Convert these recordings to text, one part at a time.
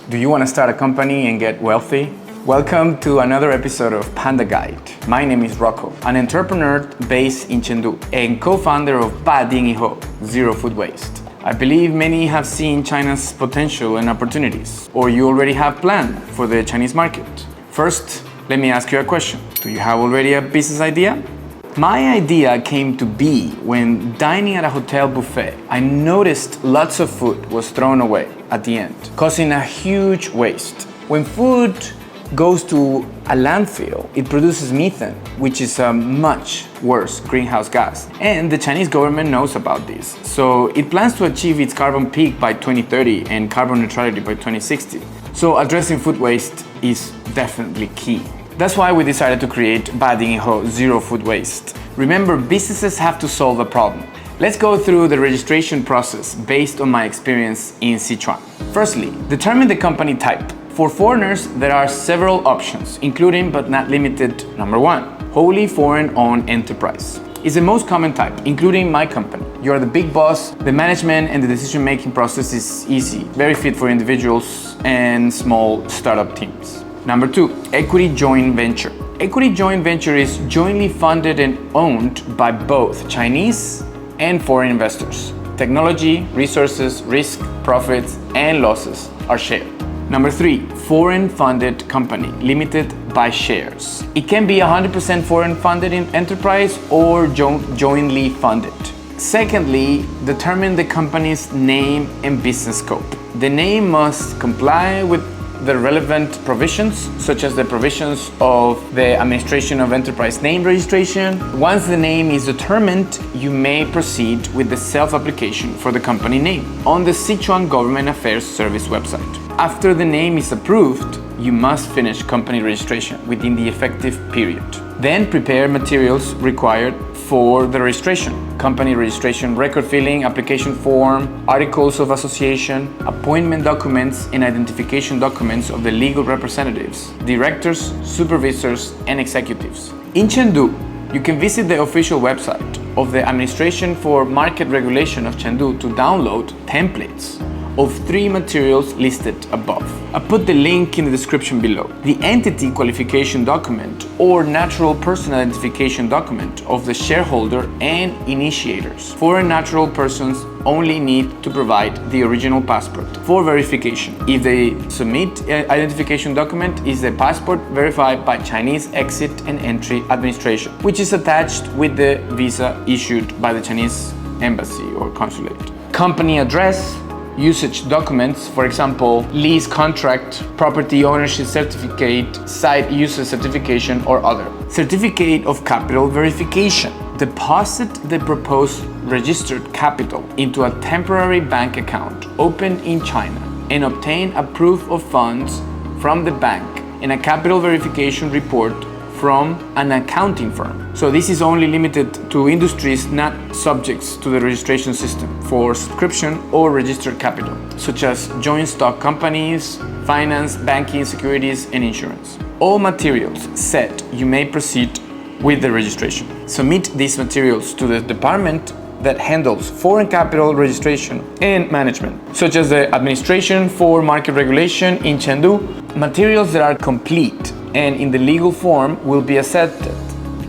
Do you want to start a company and get wealthy? Welcome to another episode of Panda Guide. My name is Rocco, an entrepreneur based in Chengdu and co-founder of Zero Food Waste. I believe many have seen China's potential and opportunities, or you already have planned for the Chinese market. First, let me ask you a question. Do you have already a business idea? My idea came to be when dining at a hotel buffet. I noticed lots of food was thrown away at the end, causing a huge waste. When food goes to a landfill, it produces methane, which is a much worse greenhouse gas. And the Chinese government knows about this. So it plans to achieve its carbon peak by 2030 and carbon neutrality by 2060. So addressing food waste is definitely key. That's why we decided to create Zero Food Waste. Remember, businesses have to solve a problem. Let's go through the registration process based on my experience in Sichuan. Firstly, determine the company type. For foreigners, there are several options, including but not limited. Number 1, wholly foreign-owned enterprise. It's the most common type, including my company. You're the big boss, the management and the decision-making process is easy, very fit for individuals and small startup teams. Number 2, equity joint venture. Equity joint venture is jointly funded and owned by both Chinese and foreign investors. Technology, resources, risk, profits, and losses are shared. Number 3, foreign funded company, limited by shares. It can be 100% foreign funded enterprise or jointly funded. Secondly, determine the company's name and business scope. The name must comply with the relevant provisions, such as the provisions of the Administration of Enterprise Name Registration. Once the name is determined, you may proceed with the self-application for the company name on the Sichuan Government Affairs Service website. After the name is approved, you must finish company registration within the effective period. Then prepare materials required for the registration. Company registration, record filling, application form, articles of association, appointment documents, and identification documents of the legal representatives, directors, supervisors, and executives. In Chengdu, you can visit the official website of the Administration for Market Regulation of Chengdu to download templates of 3 materials listed above. I put the link in the description below. The entity qualification document or natural person identification document of the shareholder and initiators. Foreign natural persons only need to provide the original passport for verification. If they submit identification document, is the passport verified by Chinese Exit and Entry Administration, which is attached with the visa issued by the Chinese embassy or consulate. Company address, usage documents, for example, lease contract, property ownership certificate, site user certification, or other. Certificate of capital verification. Deposit the proposed registered capital into a temporary bank account opened in China and obtain a proof of funds from the bank and a capital verification report from an accounting firm. So this is only limited to industries not subject to the registration system for subscription or registered capital, such as joint stock companies, finance, banking, securities, and insurance. All materials set, you may proceed with the registration. Submit these materials to the department that handles foreign capital registration and management, such as the Administration for Market Regulation in Chengdu. Materials that are complete and in the legal form will be accepted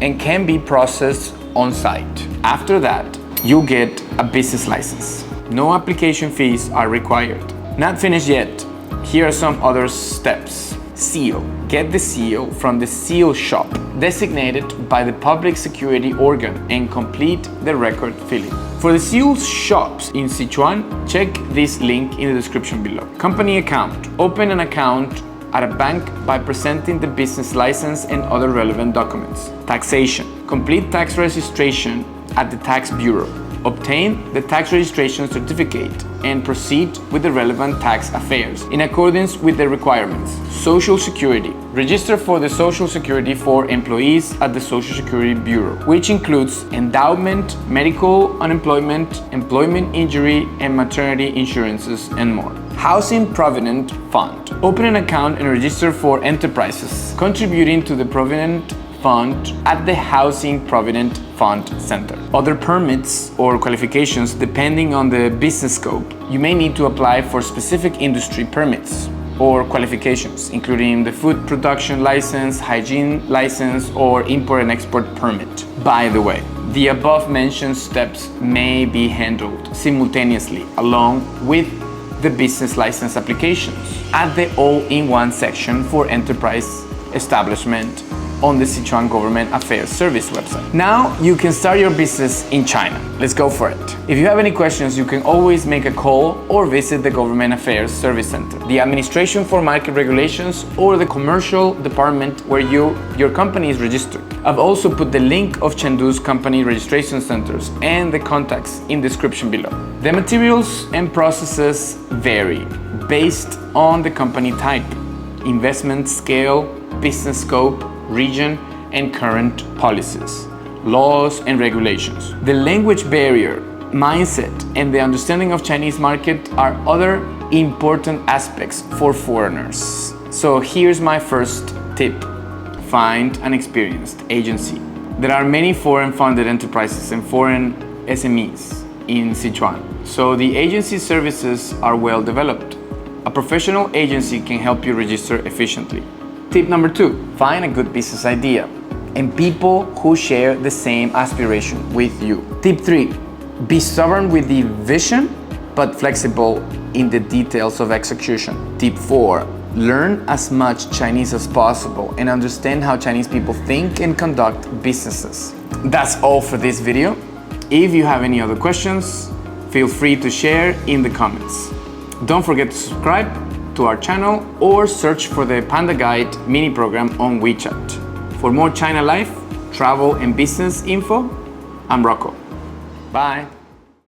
and can be processed on site. After that, you'll get a business license. No application fees are required. Not finished yet. Here are some other steps. Seal. Get the seal from the seal shop designated by the public security organ and complete the record filling. For the seal shops in Sichuan, check this link in the description below. Company account. Open an account at a bank by presenting the business license and other relevant documents. Taxation. Complete tax registration at the tax bureau. Obtain the tax registration certificate and proceed with the relevant tax affairs in accordance with the requirements. Social Security. Register for the Social Security for employees at the Social Security Bureau, which includes endowment, medical, unemployment, employment injury, and maternity insurances, and more. Housing Provident Fund. Open an account and register for enterprises contributing to the Provident Fund at the Housing Provident Fund Center. Other permits or qualifications depending on the business scope. You may need to apply for specific industry permits. or qualifications, including the food production license, hygiene license, or import and export permit. By the way, the above mentioned steps may be handled simultaneously along with the business license applications at the all-in-one section for enterprise establishment on the Sichuan Government Affairs Service website. Now you can start your business in China. Let's go for it. If you have any questions, you can always make a call or visit the Government Affairs Service Center, the Administration for Market Regulations, or the commercial department where your company is registered. I've also put the link of Chengdu's company registration centers and the contacts in the description below. The materials and processes vary based on the company type, investment scale, business scope, region, and current policies, laws, and regulations. The language barrier, mindset, and the understanding of Chinese market are other important aspects for foreigners. So here's my first tip. Find an experienced agency. There are many foreign-funded enterprises and foreign SMEs in Sichuan, so the agency services are well developed. A professional agency can help you register efficiently. Tip number 2, find a good business idea and people who share the same aspiration with you. Tip 3, be stubborn with the vision, but flexible in the details of execution. Tip 4, learn as much Chinese as possible and understand how Chinese people think and conduct businesses. That's all for this video. If you have any other questions, feel free to share in the comments. Don't forget to subscribe to our channel or search for the Panda Guide mini program on WeChat. For more China life, travel, and business info, I'm Rocco. Bye.